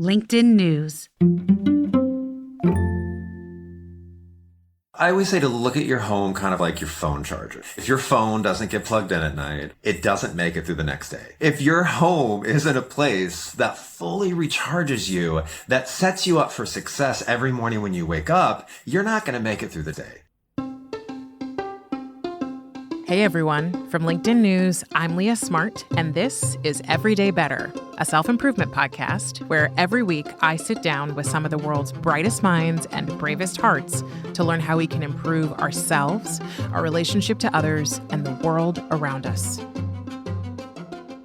LinkedIn News. I always say to look at your home kind of like your phone charger. If your phone doesn't get plugged in at night, it doesn't make it through the next day. If your home isn't a place that fully recharges you, that sets you up for success every morning when you wake up, you're not going to make it through the day. Hey everyone, from LinkedIn News, I'm Leah Smart, and this is Everyday Better, a self-improvement podcast where every week I sit down with some of the world's brightest minds and bravest hearts to learn how we can improve ourselves, our relationship to others, and the world around us.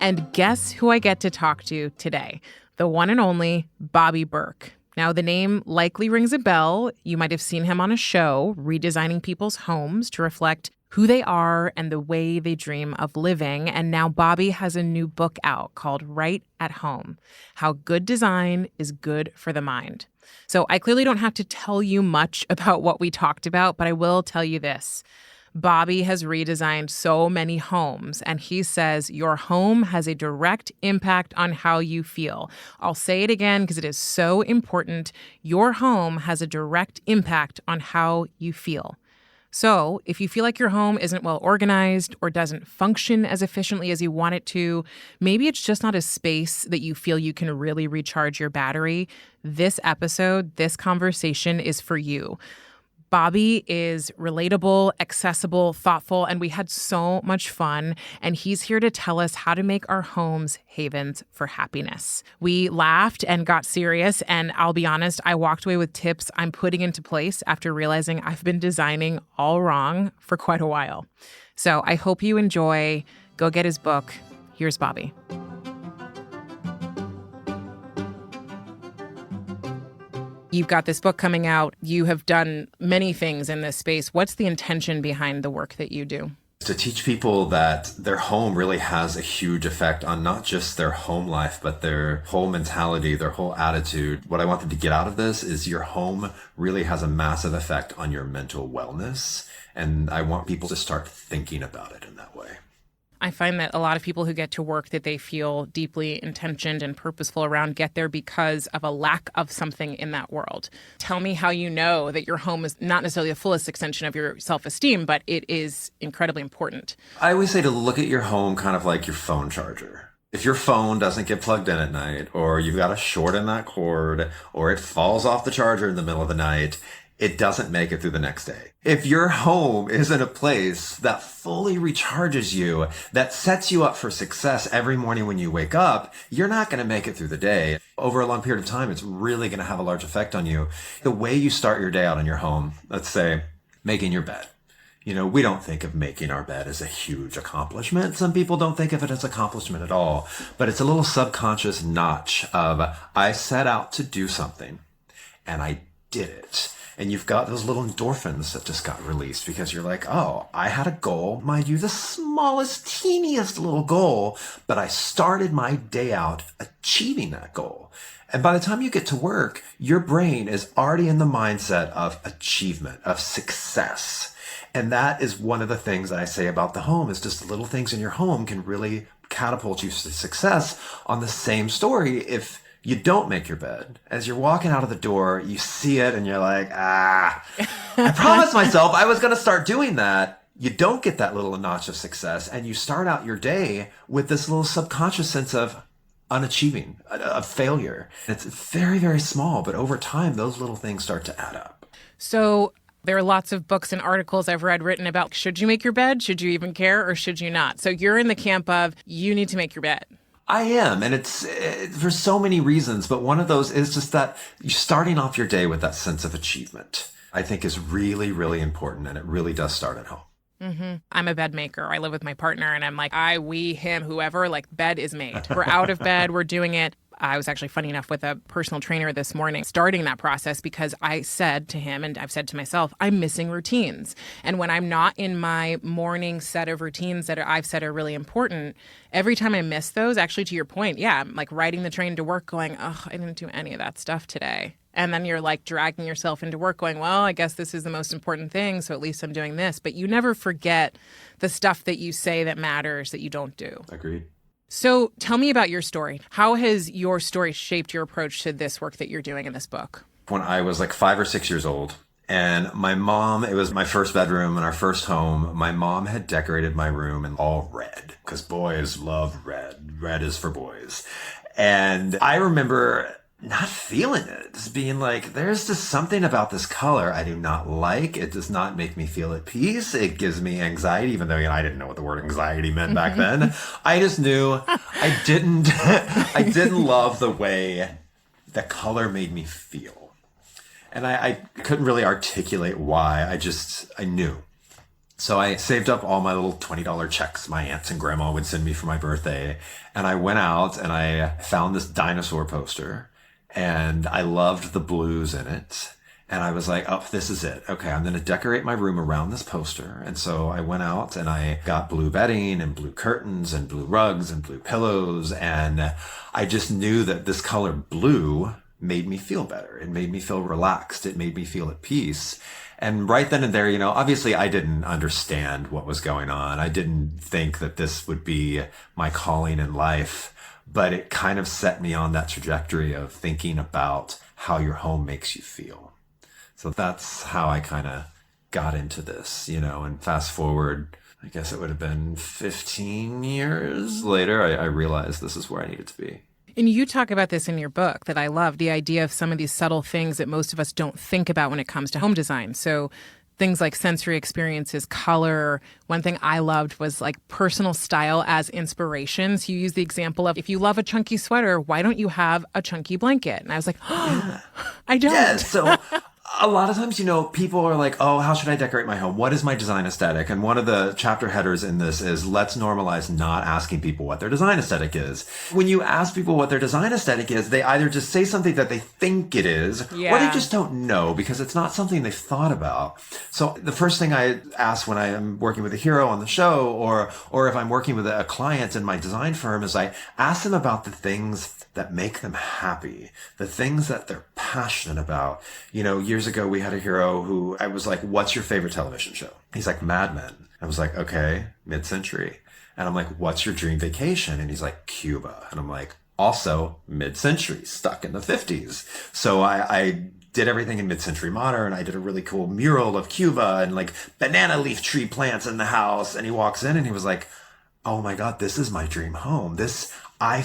And guess who I get to talk to today? The one and only Bobby Berk. Now, the name likely rings a bell. You might have seen him on a show redesigning people's homes to reflect who they are and the way they dream of living. And now Bobby has a new book out called Right at Home: How Good Design is Good for the Mind. So I clearly don't have to tell you much about what we talked about, but I will tell you this. Bobby has redesigned so many homes, and he says your home has a direct impact on how you feel. I'll say it again because it is so important. Your home has a direct impact on how you feel. So if you feel like your home isn't well organized or doesn't function as efficiently as you want it to, maybe it's just not a space that you feel you can really recharge your battery, this episode, this conversation is for you. Bobby is relatable, accessible, thoughtful, and we had so much fun. And he's here to tell us how to make our homes havens for happiness. We laughed and got serious, and I'll be honest, I walked away with tips I'm putting into place after realizing I've been designing all wrong for quite a while. So I hope you enjoy. Go get his book. Here's Bobby. You've got this book coming out. You have done many things in this space. What's the intention behind the work that you do? To teach people that their home really has a huge effect on not just their home life, but their whole mentality, their whole attitude. What I want them to get out of this is your home really has a massive effect on your mental wellness. And I want people to start thinking about it in that way. I find that a lot of people who get to work that they feel deeply intentioned and purposeful around get there because of a lack of something in that world. Tell me how you know that your home is not necessarily the fullest extension of your self-esteem, but it is incredibly important. I always say to look at your home kind of like your phone charger. If your phone doesn't get plugged in at night, or you've got a short in that cord, or it falls off the charger in the middle of the night, it doesn't make it through the next day. If your home isn't a place that fully recharges you, that sets you up for success every morning when you wake up, you're not going to make it through the day. Over a long period of time, it's really going to have a large effect on you. The way you start your day out in your home, let's say making your bed. You know, we don't think of making our bed as a huge accomplishment. Some people don't think of it as an accomplishment at all, but it's a little subconscious notch of I set out to do something and I did it. And you've got those little endorphins that just got released because you're like, oh, I had a goal, mind you, the smallest, teeniest little goal, but I started my day out achieving that goal. And by the time you get to work, your brain is already in the mindset of achievement, of success. And that is one of the things that I say about the home is just the little things in your home can really catapult you to success. On the same story, if you don't make your bed, as you're walking out of the door, you see it and you're like, I promised myself I was going to start doing that. You don't get that little notch of success, and you start out your day with this little subconscious sense of unachieving, of failure. It's very, very small, but over time, those little things start to add up. So there are lots of books and articles I've read written about, should you make your bed? Should you even care, or should you not? So you're in the camp of you need to make your bed. I am, and it's for so many reasons, but one of those is just that you're starting off your day with that sense of achievement, I think is really, really important, and it really does start at home. Mm-hmm. I'm a bed maker. I live with my partner, and I'm like, we, him, whoever, like bed is made. We're out of bed. We're doing it. I was actually funny enough with a personal trainer this morning starting that process because I said to him, and I've said to myself, I'm missing routines. And when I'm not in my morning set of routines that I've said are really important, every time I miss those, actually to your point, I'm like riding the train to work going, I didn't do any of that stuff today. And then you're like dragging yourself into work going, well, I guess this is the most important thing, so at least I'm doing this. But you never forget the stuff that you say that matters that you don't do. Agreed. So tell me about your story. How has your story shaped your approach to this work that you're doing in this book? When I was like 5 or 6 years old, and my mom, it was my first bedroom in our first home. My mom had decorated my room in all red because boys love red. Red is for boys. And I remember not feeling it, just being like, there's just something about this color I do not like. It does not make me feel at peace. It gives me anxiety, even though I didn't know what the word anxiety meant back then. I just knew I didn't love the way the color made me feel. And I couldn't really articulate why. I knew. So I saved up all my little $20 checks my aunts and grandma would send me for my birthday. And I went out and I found this dinosaur poster. And I loved the blues in it. And I was like, oh, this is it. Okay, I'm going to decorate my room around this poster. And so I went out and I got blue bedding and blue curtains and blue rugs and blue pillows. And I just knew that this color blue made me feel better. It made me feel relaxed. It made me feel at peace. And right then and there, obviously I didn't understand what was going on. I didn't think that this would be my calling in life, but it kind of set me on that trajectory of thinking about how your home makes you feel. So that's how I kind of got into this, and fast forward, I guess it would have been 15 years later, I realized this is where I needed to be. And you talk about this in your book that I love, the idea of some of these subtle things that most of us don't think about when it comes to home design. So things like sensory experiences, color. One thing I loved was like personal style as inspiration. So you use the example of, if you love a chunky sweater, why don't you have a chunky blanket? And I was like, oh, I don't. Yeah, so a lot of times, people are like, oh, how should I decorate my home? What is my design aesthetic? And one of the chapter headers in this is, let's normalize not asking people what their design aesthetic is. When you ask people what their design aesthetic is, they either just say something that they think it is, or they just don't know because it's not something they've thought about. So the first thing I ask when I am working with a hero on the show, or if I'm working with a client in my design firm, is I ask them about the things that make them happy, the things that they're passionate about. Years ago, we had a hero who I was like, what's your favorite television show? He's like, Mad Men. I was like, okay, mid-century. And I'm like, what's your dream vacation? And he's like, Cuba. And I'm like, also mid-century, stuck in the 50s. So I did everything in mid-century modern. I did a really cool mural of Cuba and like banana leaf tree plants in the house. And he walks in and he was like, oh my God, this is my dream home. I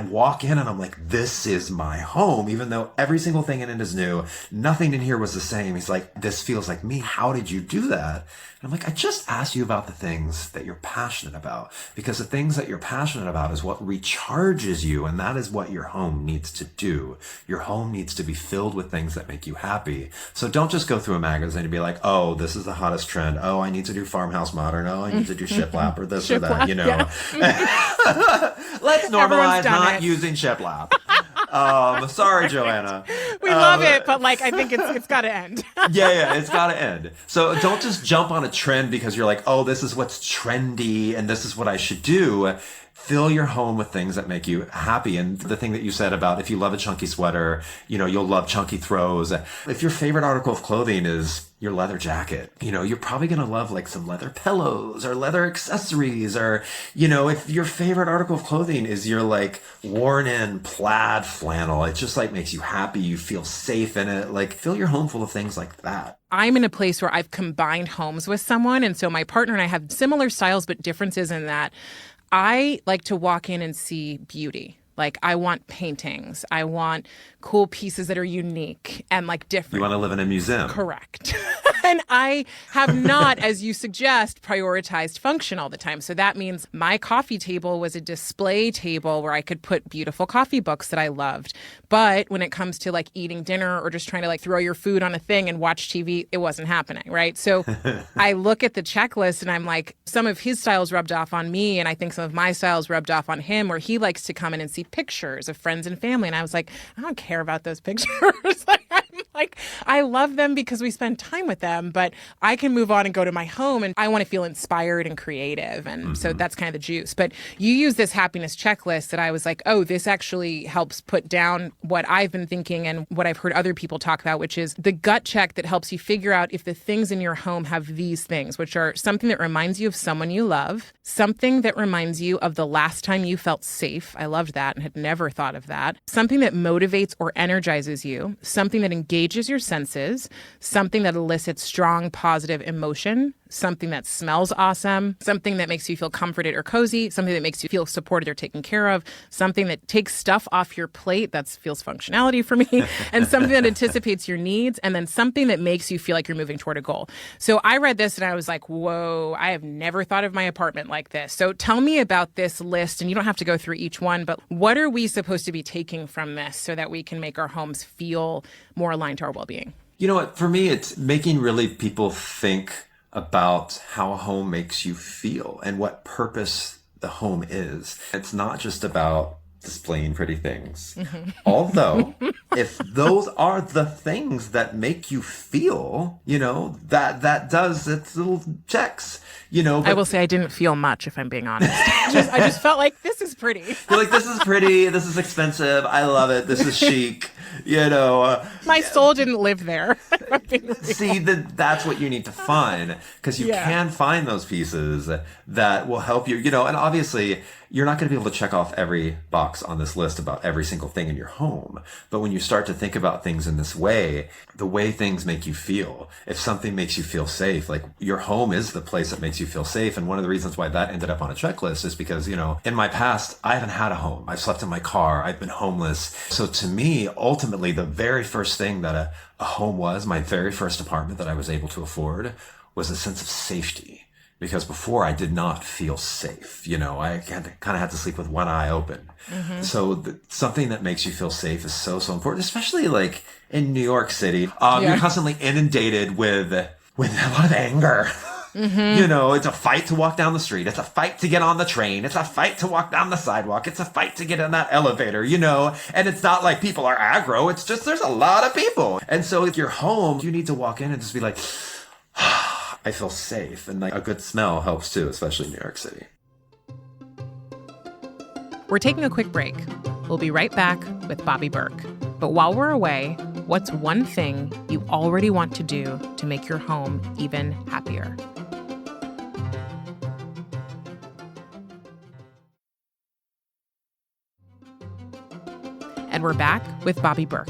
walk in and I'm like, this is my home, even though every single thing in it is new. Nothing in here was the same. He's like, this feels like me. How did you do that? And I'm like, I just asked you about the things that you're passionate about, because the things that you're passionate about is what recharges you. And that is what your home needs to do. Your home needs to be filled with things that make you happy. So don't just go through a magazine and be like, oh, this is the hottest trend. Oh, I need to do farmhouse modern. Oh, I need to do shiplap or this or that, Yeah. Let's normalize not using shiplap. Sorry, Joanna. We love it, but I think it's got to end. Yeah, it's got to end. So don't just jump on a trend because you're like, oh, this is what's trendy and this is what I should do. Fill your home with things that make you happy. And the thing that you said about if you love a chunky sweater, you'll love chunky throws. If your favorite article of clothing is your leather jacket, you're probably going to love like some leather pillows or leather accessories, or, if your favorite article of clothing is your like worn in plaid flannel, it just like makes you happy. You feel safe in it. Like fill your home full of things like that. I'm in a place where I've combined homes with someone. And so my partner and I have similar styles, but differences in that I like to walk in and see beauty. Like I want paintings. I want cool pieces that are unique and like different. You want to live in a museum. Correct. And I have not, as you suggest, prioritized function all the time. So that means my coffee table was a display table where I could put beautiful coffee books that I loved. But when it comes to like eating dinner or just trying to like throw your food on a thing and watch TV, it wasn't happening, right? So I look at the checklist and I'm like, some of his styles rubbed off on me. And I think some of my styles rubbed off on him, where he likes to come in and see pictures of friends and family. And I was like, I don't care about those pictures. Like, I love them because we spend time with them, but I can move on and go to my home and I want to feel inspired and creative. And so that's kind of the juice. But you use this happiness checklist that I was like, oh, this actually helps put down what I've been thinking and what I've heard other people talk about, which is the gut check that helps you figure out if the things in your home have these things, which are something that reminds you of someone you love, something that reminds you of the last time you felt safe. I loved that and had never thought of that. Something that motivates or energizes you, something that engages your senses, something that elicits strong positive emotion, something that smells awesome, something that makes you feel comforted or cozy, something that makes you feel supported or taken care of, something that takes stuff off your plate, that feels functionality for me, and something that anticipates your needs, and then something that makes you feel like you're moving toward a goal. So I read this and I was like, whoa, I have never thought of my apartment like this. So tell me about this list, and you don't have to go through each one, but what are we supposed to be taking from this so that we can make our homes feel more aligned to our well-being? You know what? For me, it's making really people think about how a home makes you feel and what purpose the home is. It's not just about displaying pretty things. Although, if those are the things that make you feel, that does its little checks. But I will say I didn't feel much, if I'm being honest. I just felt like this is pretty. You're like, this is pretty, this is expensive, I love it, this is chic, My soul didn't live there. See, that's what you need to find, because you can find those pieces that will help you, and obviously you're not going to be able to check off every box on this list about every single thing in your home. But when you start to think about things in this way, the way things make you feel, if something makes you feel safe, like your home is the place that makes you feel safe. And one of the reasons why that ended up on a checklist is because, in my past, I haven't had a home. I've slept in my car. I've been homeless. So to me, ultimately, the very first thing that a home was, my very first apartment that I was able to afford, was a sense of safety. Because before I did not feel safe. I kind of had to sleep with one eye open. So something that makes you feel safe is so, so important, especially like in New York City. You're constantly inundated with a lot of anger. It's a fight to walk down the street. It's a fight to get on the train. It's a fight to walk down the sidewalk. It's a fight to get in that elevator, and it's not like people are aggro. It's just there's a lot of people. And so if you're home, you need to walk in and just be like, I feel safe. And like a good smell helps too, especially in New York City. We're taking a quick break. We'll be right back with Bobby Berk. But while we're away, what's one thing you already want to do to make your home even happier? And we're back with Bobby Berk.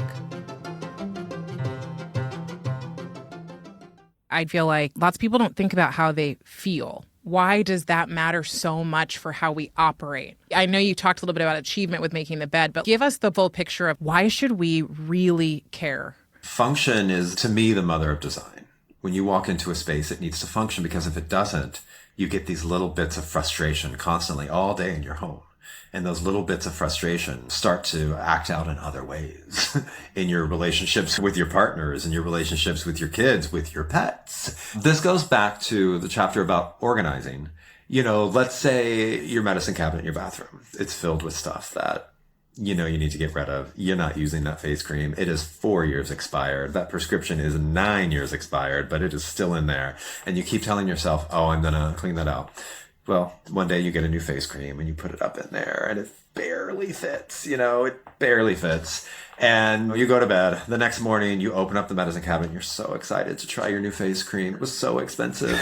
I feel like lots of people don't think about how they feel. Why does that matter so much for how we operate? I know you talked a little bit about achievement with making the bed, but give us the full picture of why should we really care? Function is, to me, the mother of design. When you walk into a space, it needs to function, because if it doesn't, you get these little bits of frustration constantly all day in your home. And those little bits of frustration start to act out in other ways in your relationships with your partners, in your relationships with your kids, with your pets. This goes back to the chapter about organizing. Let's say your medicine cabinet in your bathroom. It's filled with stuff that, you need to get rid of. You're not using that face cream. It is 4 years expired. That prescription is 9 years expired, but it is still in there. And you keep telling yourself, oh, I'm going to clean that out. Well, one day you get a new face cream and you put it up in there and it barely fits, it barely fits. And you go to bed. The next morning you open up the medicine cabinet and you're so excited to try your new face cream. It was so expensive.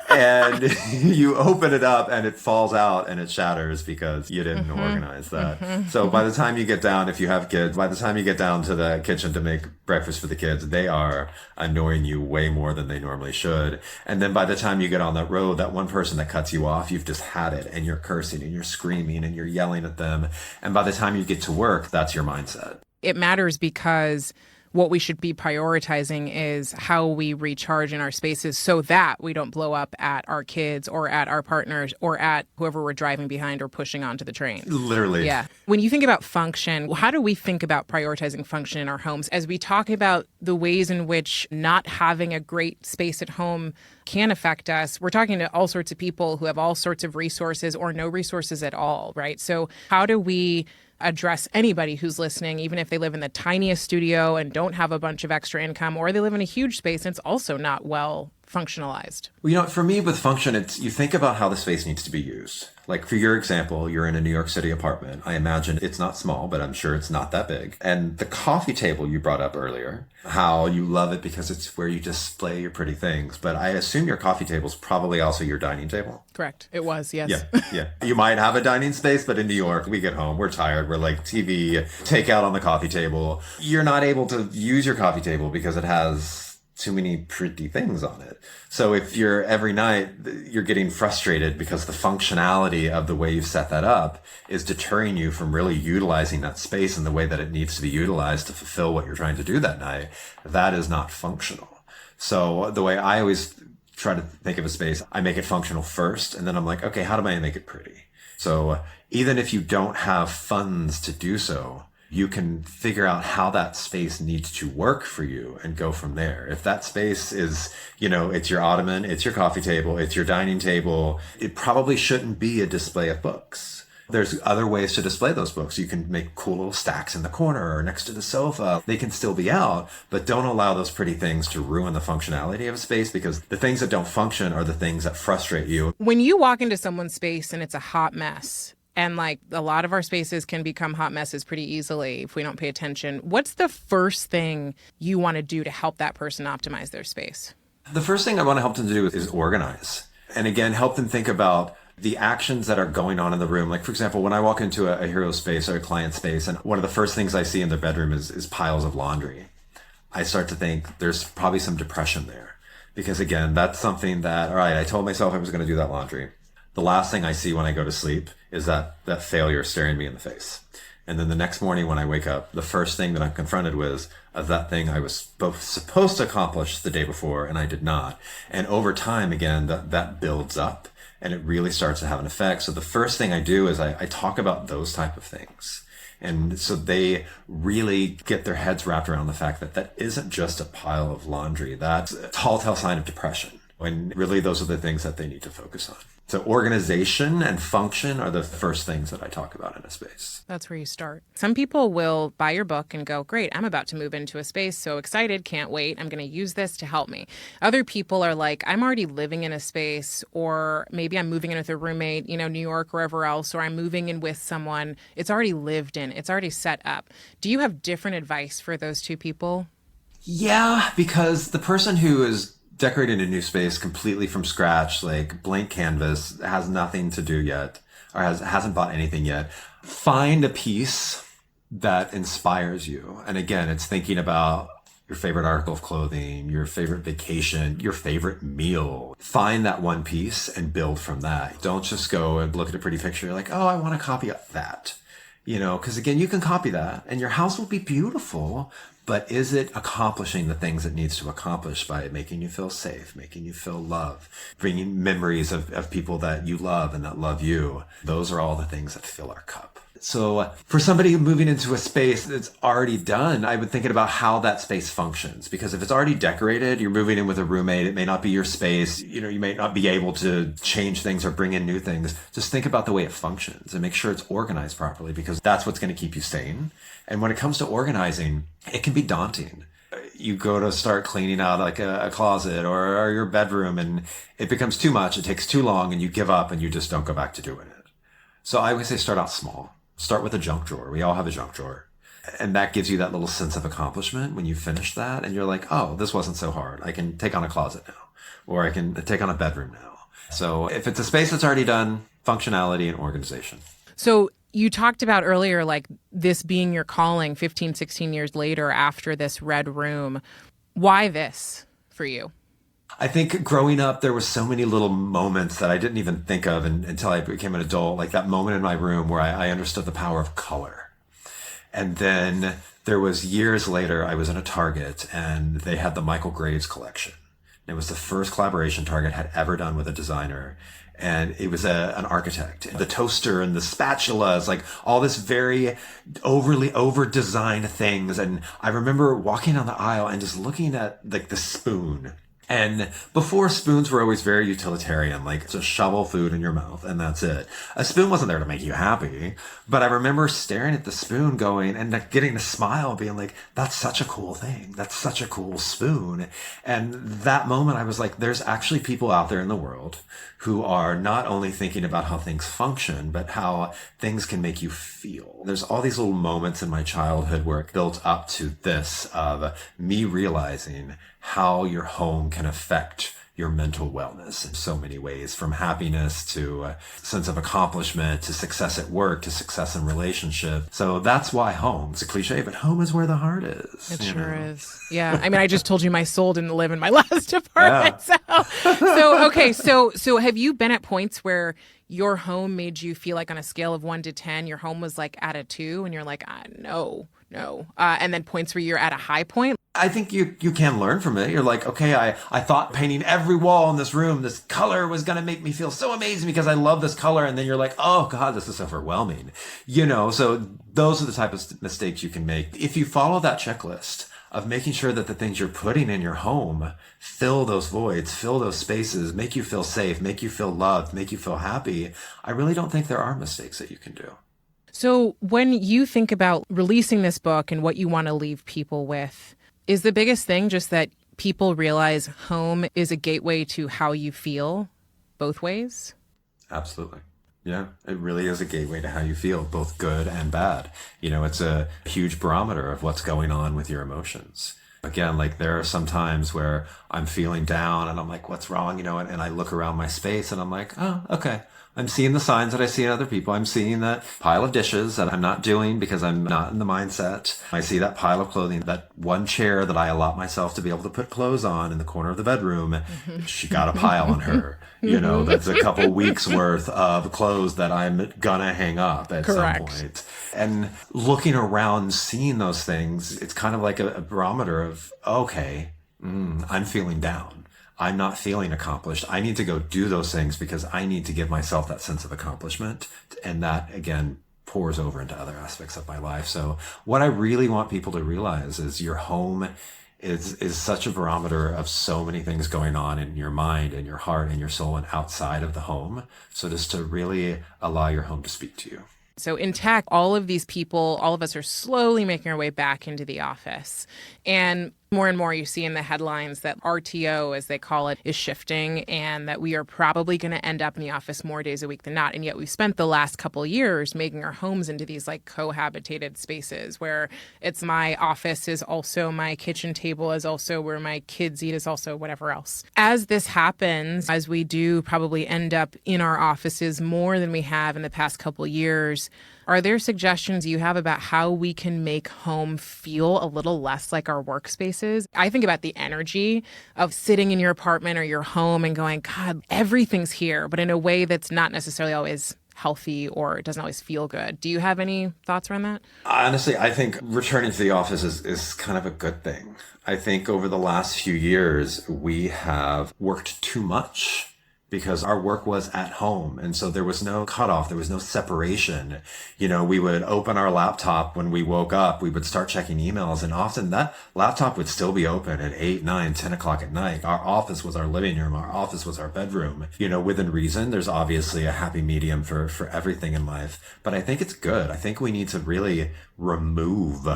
And you open it up and it falls out and it shatters because you didn't organize that. So by the time you get down, if you have kids, by the time you get down to the kitchen to make breakfast for the kids, they are annoying you way more than they normally should. And then by the time you get on that road, that one person that cuts you off, you've just had it and you're cursing and you're screaming and you're yelling at them. And by the time you get to work, that's your mindset. It matters because what we should be prioritizing is how we recharge in our spaces so that we don't blow up at our kids or at our partners or at whoever we're driving behind or pushing onto the train. Literally. Yeah. When you think about function, how do we think about prioritizing function in our homes? As we talk about the ways in which not having a great space at home can affect us, we're talking to all sorts of people who have all sorts of resources or no resources at all, right? So how do we address anybody who's listening, even if they live in the tiniest studio and don't have a bunch of extra income, or they live in a huge space and it's also not well functionalized. Well, for me with function, it's you think about how the space needs to be used. Like for your example, you're in a New York City apartment. I imagine it's not small, but I'm sure it's not that big. And the coffee table you brought up earlier, how you love it because it's where you display your pretty things. But I assume your coffee table is probably also your dining table. Correct. It was, yes. Yeah. You might have a dining space, but in New York, we get home, we're tired. We're like TV, takeout on the coffee table. You're not able to use your coffee table because it has too many pretty things on it. So if you're every night, you're getting frustrated because the functionality of the way you've set that up is deterring you from really utilizing that space in the way that it needs to be utilized to fulfill what you're trying to do that night. That is not functional. So the way I always try to think of a space, I make it functional first, and then I'm like, okay, how do I make it pretty? So even if you don't have funds to do so, you can figure out how that space needs to work for you and go from there. If that space is, it's your ottoman, it's your coffee table, it's your dining table, it probably shouldn't be a display of books. There's other ways to display those books. You can make cool little stacks in the corner or next to the sofa. They can still be out, but don't allow those pretty things to ruin the functionality of a space, because the things that don't function are the things that frustrate you. When you walk into someone's space and it's a hot mess, and like a lot of our spaces can become hot messes pretty easily if we don't pay attention, what's the first thing you want to do to help that person optimize their space? The first thing I want to help them to do is organize. And again, help them think about the actions that are going on in the room. Like, for example, when I walk into a hero space or a client space, and one of the first things I see in their bedroom is piles of laundry, I start to think there's probably some depression there. Because again, that's something that, all right, I told myself I was going to do that laundry. The last thing I see when I go to sleep is that failure staring me in the face. And then the next morning when I wake up, the first thing that I'm confronted with is that thing I was both supposed to accomplish the day before and I did not. And over time, again, that builds up and it really starts to have an effect. So the first thing I do is I talk about those type of things. And so they really get their heads wrapped around the fact that isn't just a pile of laundry. That's a telltale sign of depression. And really, those are the things that they need to focus on. So organization and function are the first things that I talk about in a space. That's where you start. Some people will buy your book and go, great, I'm about to move into a space. So excited, can't wait. I'm going to use this to help me. Other people are like, I'm already living in a space, or maybe I'm moving in with a roommate, New York, wherever else, or I'm moving in with someone. It's already lived in. It's already set up. Do you have different advice for those two people? Yeah, because the person who is decorating a new space completely from scratch, like blank canvas, has nothing to do yet, or hasn't bought anything yet, find a piece that inspires you. And again, it's thinking about your favorite article of clothing, your favorite vacation, your favorite meal. Find that one piece and build from that. Don't just go and look at a pretty picture. You're like, oh, I want to copy that. Because again, you can copy that and your house will be beautiful. But is it accomplishing the things it needs to accomplish by making you feel safe, making you feel loved, bringing memories of people that you love and that love you? Those are all the things that fill our cup. So for somebody moving into a space that's already done, I would think about how that space functions. Because if it's already decorated, you're moving in with a roommate, it may not be your space, you may not be able to change things or bring in new things. Just think about the way it functions and make sure it's organized properly, because that's what's going to keep you sane. And when it comes to organizing, it can be daunting. You go to start cleaning out like a closet or your bedroom, and it becomes too much, it takes too long, and you give up and you just don't go back to doing it. So I always say start out small. Start with a junk drawer. We all have a junk drawer. And that gives you that little sense of accomplishment when you finish that. And you're like, oh, this wasn't so hard. I can take on a closet now, or I can take on a bedroom now. So if it's a space that's already done, functionality and organization. So you talked about earlier, like this being your calling 15, 16 years later after this red room. Why this for you? I think growing up, there were so many little moments that I didn't even think of until I became an adult, like that moment in my room where I understood the power of color. And then there was years later, I was in a Target and they had the Michael Graves collection. It was the first collaboration Target had ever done with a designer. And it was an architect. The toaster and the spatulas, like all this very overly over-designed things. And I remember walking down the aisle and just looking at like the spoon And before, spoons were always very utilitarian, like just shovel food in your mouth and that's it. A spoon wasn't there to make you happy, but I remember staring at the spoon going and like getting a smile being like, that's such a cool thing. That's such a cool spoon. And that moment I was like, there's actually people out there in the world who are not only thinking about how things function, but how things can make you feel. There's all these little moments in my childhood where it built up to this of me realizing how your home can affect your mental wellness in so many ways, from happiness to a sense of accomplishment to success at work to success in relationship. So that's why home. It's a cliche, but home is where the heart is. It sure is. Yeah. I mean, I just told you my soul didn't live in my last apartment. Yeah. So have you been at points where your home made you feel like on a scale of 1 to 10, your home was like at a 2 and you're like, no. And then points where you're at a high point? I think you can learn from it. You're like, okay, I thought painting every wall in this room, this color was going to make me feel so amazing because I love this color. And then you're like, oh God, this is overwhelming. So those are the type of mistakes you can make. If you follow that checklist of making sure that the things you're putting in your home fill those voids, fill those spaces, make you feel safe, make you feel loved, make you feel happy, I really don't think there are mistakes that you can do. So when you think about releasing this book and what you want to leave people with, is the biggest thing just that people realize home is a gateway to how you feel both ways? Absolutely. Yeah, it really is a gateway to how you feel, both good and bad. It's a huge barometer of what's going on with your emotions. Again, like there are some times where I'm feeling down and I'm like, what's wrong? And I look around my space and I'm like, oh, okay. I'm seeing the signs that I see in other people. I'm seeing that pile of dishes that I'm not doing because I'm not in the mindset. I see that pile of clothing, that one chair that I allot myself to be able to put clothes on in the corner of the bedroom. She got a pile on her. That's a couple weeks worth of clothes that I'm gonna hang up at some point. And looking around, seeing those things, it's kind of like a barometer of, okay, I'm feeling down. I'm not feeling accomplished. I need to go do those things because I need to give myself that sense of accomplishment. And that, again, pours over into other aspects of my life. So what I really want people to realize is your home is such a barometer of so many things going on in your mind and your heart and your soul and outside of the home. So just to really allow your home to speak to you. So in tech, all of these people, all of us are slowly making our way back into the office. And more you see in the headlines that RTO, as they call it, is shifting and that we are probably going to end up in the office more days a week than not. And yet we've spent the last couple of years making our homes into these like cohabitated spaces where it's my office is also my kitchen table, is also where my kids eat, is also whatever else. As this happens, as we do probably end up in our offices more than we have in the past couple of years, are there suggestions you have about how we can make home feel a little less like our workspaces? I think about the energy of sitting in your apartment or your home and going, God, everything's here, but in a way that's not necessarily always healthy or it doesn't always feel good. Do you have any thoughts around that? Honestly, I think returning to the office is kind of a good thing. I think over the last few years, we have worked too much because our work was at home. And so there was no cutoff. There was no separation. We would open our laptop when we woke up. We would start checking emails. And often that laptop would still be open at 8, 9, 10 o'clock at night. Our office was our living room. Our office was our bedroom. Within reason, there's obviously a happy medium for everything in life. But I think it's good. I think we need to really remove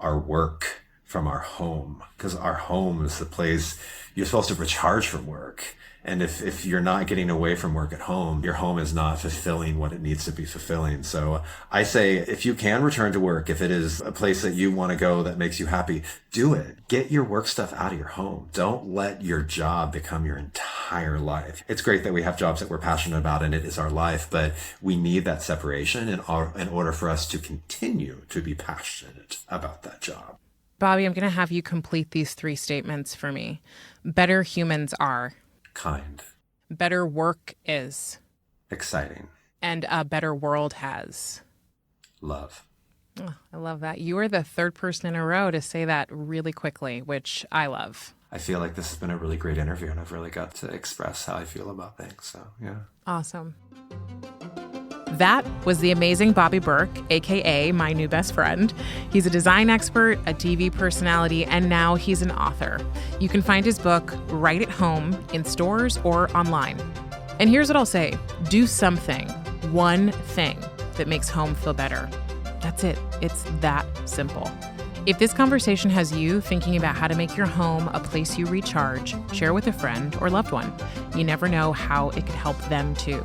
our work from our home because our home is the place you're supposed to recharge from work. And if you're not getting away from work at home, your home is not fulfilling what it needs to be fulfilling. So I say, if you can return to work, if it is a place that you want to go that makes you happy, do it. Get your work stuff out of your home. Don't let your job become your entire life. It's great that we have jobs that we're passionate about and it is our life, but we need that separation in order for us to continue to be passionate about that job. Bobby, I'm going to have you complete these 3 statements for me. Better humans are. Kind. Better work is. Exciting. And a better world has. Love. Oh, I love that. You are the 3rd person in a row to say that really quickly, which I love. I feel like this has been a really great interview and I've really got to express how I feel about things. So, yeah. Awesome. That was the amazing Bobby Berk, aka my new best friend. He's a design expert, a TV personality, and now he's an author. You can find his book right at home in stores or online. And here's what I'll say. Do something, one thing that makes home feel better. That's it. It's that simple. If this conversation has you thinking about how to make your home a place you recharge, share with a friend or loved one. You never know how it could help them too.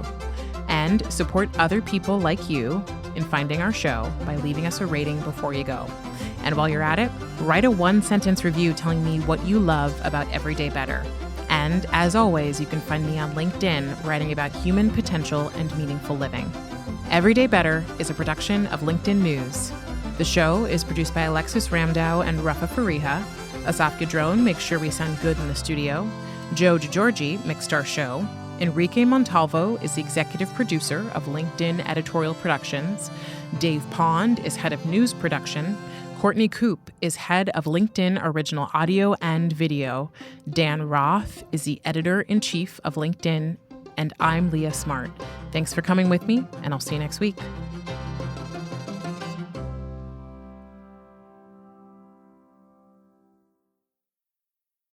And support other people like you in finding our show by leaving us a rating before you go. And while you're at it, write a one-sentence review telling me what you love about Everyday Better. And as always, you can find me on LinkedIn writing about human potential and meaningful living. Everyday Better is a production of LinkedIn News. The show is produced by Alexis Ramdow and Rafa Fariha. Asaf Gadron makes sure we sound good in the studio. Joe DeGiorgi mixed our show. Enrique Montalvo is the executive producer of LinkedIn Editorial Productions. Dave Pond is head of news production. Courtney Koop is head of LinkedIn Original Audio and Video. Dan Roth is the editor-in-chief of LinkedIn. And I'm Leah Smart. Thanks for coming with me, and I'll see you next week.